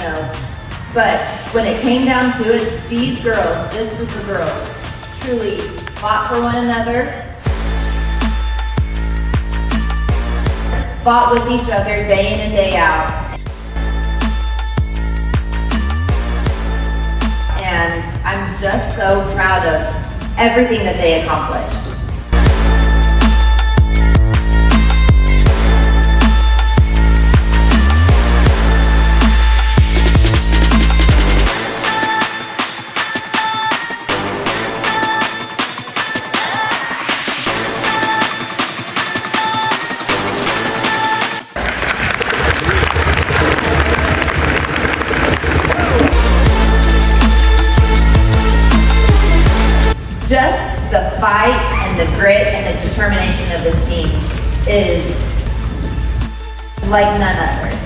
know. But when it came down to it, these girls, this group of girls, truly fought for one another, fought with each other day in and day out. And I'm just so proud of everything that they accomplished. Just the fight and the grit and the determination of this team is like none other.